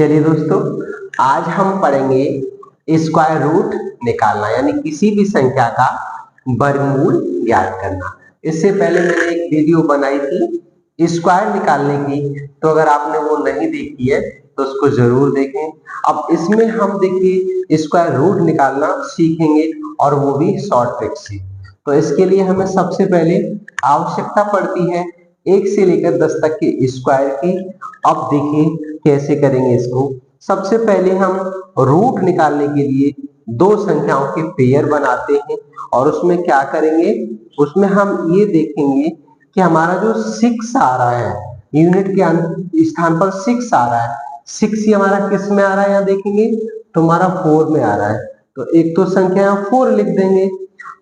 चलिए दोस्तों, आज हम पढ़ेंगे स्क्वायर रूट निकालना, यानी किसी भी संख्या का वर्गमूल ज्ञात करना। इससे पहले मैंने एक वीडियो बनाई थी स्क्वायर निकालने की, तो अगर आपने वो नहीं देखी है तो उसको जरूर देखें। अब इसमें हम देखिए स्क्वायर रूट निकालना सीखेंगे, और वो भी शॉर्ट ट्रिक से। तो इसके लिए हमें सबसे पहले आवश्यकता पड़ती है 1 से लेकर 10 तक के स्क्वायर की। अब देखिए कैसे करेंगे इसको। सबसे पहले हम रूट निकालने के लिए दो संख्याओं के पेयर बनाते हैं, और उसमें क्या करेंगे, उसमें हम ये देखेंगे कि हमारा जो 6 आ रहा है, यूनिट के स्थान पर 6 आ रहा है, 6 ही हमारा किस में आ रहा है यहाँ देखेंगे तो हमारा 4 में आ रहा है। तो एक तो संख्या यहाँ 4 लिख देंगे,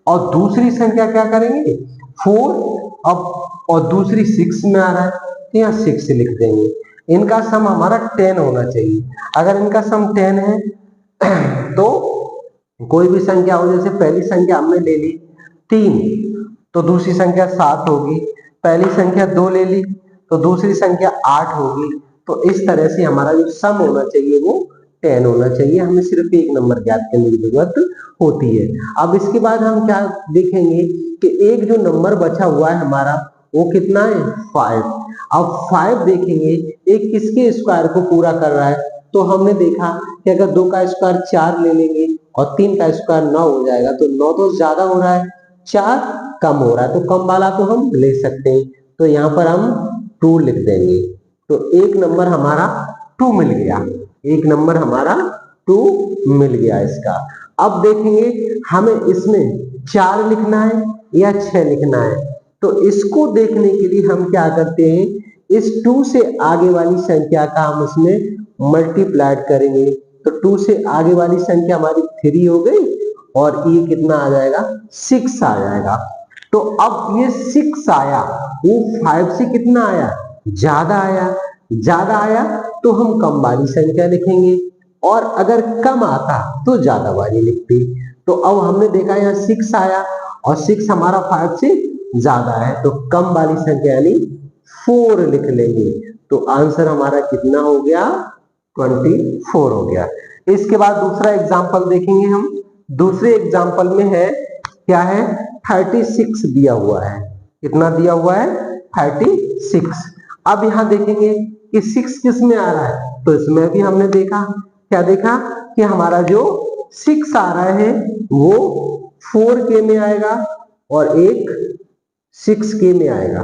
और दूसरी संख्या क्या करेंगे 4, अब और दूसरी 6 में आ रहा है तो यहाँ 6 लिख देंगे। इनका सम हमारा 10 होना चाहिए। अगर इनका सम 10 है तो कोई भी संख्या हो, जैसे पहली संख्या हमने ले ली 3 तो दूसरी संख्या 7 होगी, पहली संख्या 2 ले ली तो दूसरी संख्या 8 होगी। तो इस तरह से हमारा जो सम होना चाहिए वो 10 होना चाहिए। हमें सिर्फ एक नंबर ज्ञात करने की जरूरत होती है। अब इसके बाद हम क्या देखेंगे कि एक जो नंबर बचा हुआ है हमारा वो कितना है 5। अब 5 देखेंगे एक किसके स्क्वायर को पूरा कर रहा है, तो हमने देखा कि अगर 2 का स्क्वायर 4 ले लेंगे और 3 का स्क्वायर 9 हो जाएगा, तो 9 तो ज्यादा हो रहा है, 4 कम हो रहा है, तो कम वाला तो हम ले सकते हैं। तो यहाँ पर हम 2 लिख देंगे, तो एक नंबर हमारा 2 मिल गया, एक नंबर हमारा 2 मिल गया इसका। अब देखेंगे हमें इसमें 4 लिखना है या 6 लिखना है। तो इसको देखने के लिए हम क्या करते हैं, इस 2 से आगे वाली संख्या का हम इसमें मल्टीप्लाइड करेंगे। तो 2 से आगे वाली संख्या हमारी 3 हो गई, और ये कितना आ जाएगा 6 आ जाएगा। तो अब ये 6 आया, वो 5 से कितना आया ज्यादा आया, ज्यादा आया तो हम कम वाली संख्या लिखेंगे, और अगर कम आता तो ज्यादा वाली लिखते। तो अब हमने देखा यहाँ 6 आया और 6 हमारा 5 से ज्यादा है, तो कम वाली संख्या यानी 4 लिख लेंगे। तो आंसर हमारा कितना हो गया 24 हो गया। इसके बाद दूसरा एग्जांपल देखेंगे हम। दूसरे एग्जांपल में है क्या है 36 दिया हुआ है। कितना दिया हुआ है 36। अब यहां देखेंगे कि 6 किस में आ रहा है, तो इसमें भी हमने देखा, क्या देखा कि हमारा जो 6 आ रहा है वो 4K में आएगा और एक 6K में आएगा।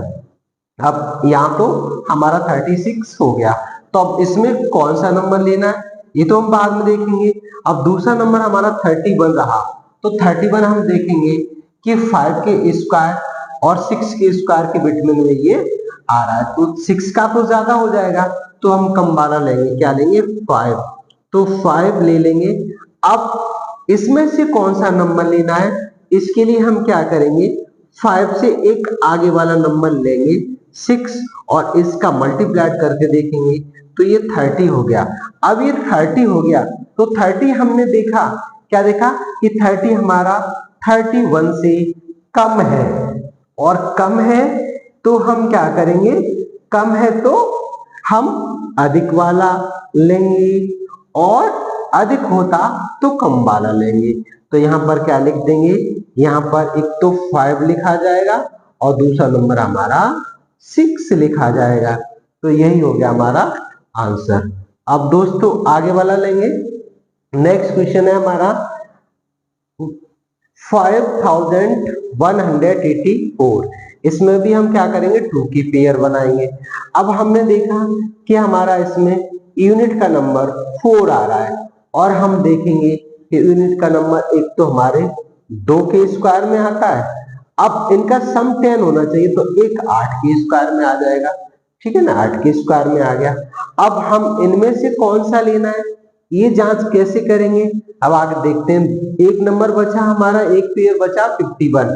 अब यहाँ तो हमारा 36 हो गया, तो अब इसमें कौन सा नंबर लेना है ये तो हम बाद में देखेंगे। अब दूसरा नंबर हमारा 31 रहा, तो 31 हम देखेंगे कि 5 के स्क्वायर और 6 के स्क्वायर के बिटवीन में ये आ रहा है, तो 6 का तो ज्यादा हो जाएगा, तो हम कम वाला लेंगे, क्या लेंगे 5, तो 5 ले लेंगे। अब इसमें से कौन सा नंबर लेना है, इसके लिए हम क्या करेंगे 5 से एक आगे वाला नंबर लेंगे 6, और इसका मल्टीप्लाइड करके देखेंगे तो ये 30 हो गया। अब ये 30 हो गया, तो 30 हमने देखा, क्या देखा कि 30 हमारा 31 से कम है, और कम है तो हम क्या करेंगे, कम है तो हम अधिक वाला लेंगे, और अधिक होता तो कम वाला लेंगे। तो यहाँ पर क्या लिख देंगे, यहाँ पर एक तो 5 लिखा जाएगा और दूसरा नंबर हमारा 6 लिखा जाएगा। तो यही हो गया हमारा आंसर। अब दोस्तों आगे वाला लेंगे। नेक्स्ट क्वेश्चन है हमारा 5184। इसमें भी हम क्या करेंगे 2 की पेयर बनाएंगे। अब हमने देखा कि हमारा इसमें यूनिट का नंबर 4 आ रहा है, और हम देखेंगे कि यूनिट का नंबर एक तो हमारे 2 के स्क्वायर में आता है। अब इनका सम 10 होना चाहिए, तो एक 8 के स्क्वायर में आ जाएगा, ठीक है ना, 8 के स्क्वायर में आ गया। अब हम इनमें से कौन सा लेना है ये जांच कैसे करेंगे, अब आगे देखते हैं। एक नंबर बचा हमारा, एक पेयर बचा 51।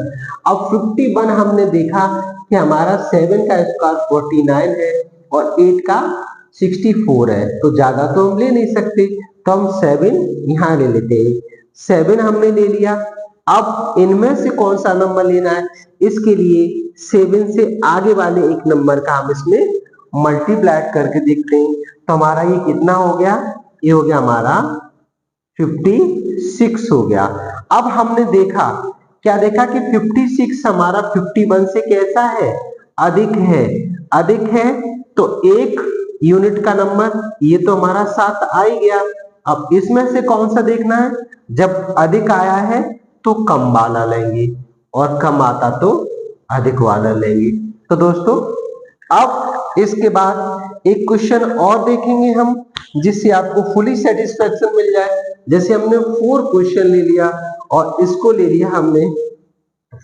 अब 51 हमने देखा कि हमारा 7 का स्क्वायर 49 है और 8 का 64 है, तो ज्यादा तो हम ले नहीं सकते, तो हम 7 यहां ले लेते हैं। 7 हमने ले लिया। अब इनमें से कौन सा नंबर लेना है, इसके लिए 7 से आगे वाले एक नंबर का हम इसमें मल्टीप्लाइड करके देखते हैं। तो हमारा ये कितना हो गया, ये हो गया हमारा 56 हो गया। अब हमने देखा, क्या देखा कि 56 हमारा 51 से कैसा है, अधिक है। अधिक है तो एक यूनिट का नंबर, ये तो हमारा 7 आ ही गया। अब इसमें से कौन सा देखना है, जब अधिक आया है तो कम वाला लेंगे और कम आता तो अधिक वाला लेंगे। तो दोस्तों अब इसके बाद एक क्वेश्चन और देखेंगे हम, जिससे आपको फुली सेटिस्फेक्शन मिल जाए। जैसे हमने 4 क्वेश्चन ले लिया और इसको ले लिया हमने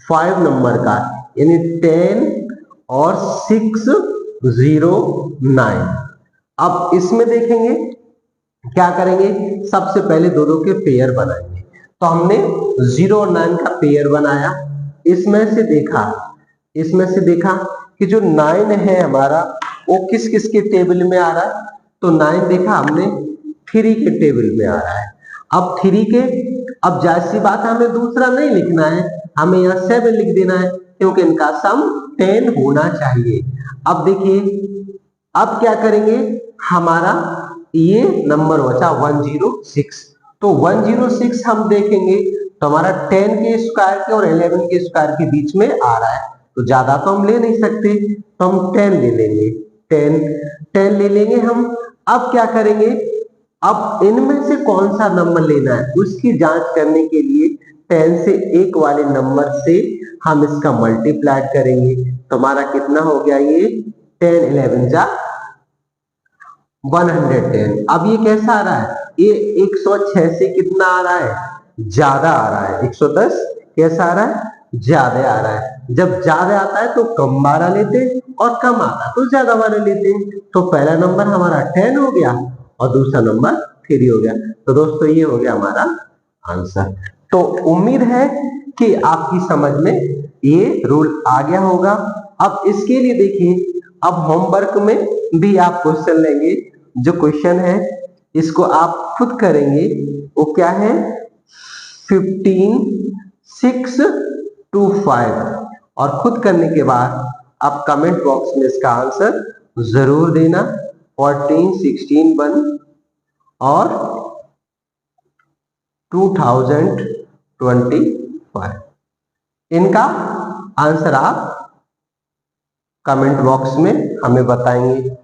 5 नंबर का, यानी 10 और 6 0 9। अब इसमें देखेंगे क्या करेंगे, सबसे पहले दोनों के पेयर बनाएंगे। तो हमने 0 और 9 का पेयर बनाया। इसमें से देखा कि जो 9 है हमारा वो किस किस के टेबल में आ रहा है, तो 9 देखा हमने 3 के टेबल में आ रहा है। अब 3 के, अब जाहिर सी बात है हमें दूसरा नहीं लिखना है, हमें यहाँ 7 लिख देना है, क्योंकि इनका सम 10 होना चाहिए। अब देखिए अब क्या करेंगे, हमारा ये नंबर बचा 106। तो 106 हम देखेंगे तो हमारा 10 के स्क्वायर के और 11 के स्क्वायर के बीच में आ रहा है, तो ज्यादा तो हम ले नहीं सकते, तो हम 10 ले लेंगे। 10 ले लेंगे हम। अब क्या करेंगे, अब इनमें से कौन सा नंबर लेना है उसकी जांच करने के लिए 10 से 1 वाले नंबर से हम इसका मल्टीप्लाई करेंगे। तो हमारा कितना हो गया, ये 10 11 जा 110। अब ये कैसा आ रहा है, ये 106 से कितना आ रहा है, ज्यादा आ रहा है। 110 कैसा आ रहा है, ज्यादा आ रहा है। जब ज्यादा आता है तो कम वाला लेते हैं और कम आता है तो ज्यादा वाला लेते हैं। तो पहला नंबर हमारा 10 हो गया और दूसरा नंबर 3 हो गया। तो दोस्तों ये हो गया हमारा आंसर। तो उम्मीद है कि आपकी समझ में ये रूल आ गया होगा। अब इसके लिए देखिए, अब होमवर्क में भी आप क्वेश्चन लेंगे। जो क्वेश्चन है इसको आप खुद करेंगे, वो क्या है, 15 6 2 5। और खुद करने के बाद आप कमेंट बॉक्स में इसका आंसर जरूर देना। 14 16 1 और 2025 इनका आंसर आप कमेंट बॉक्स में हमें बताएंगे।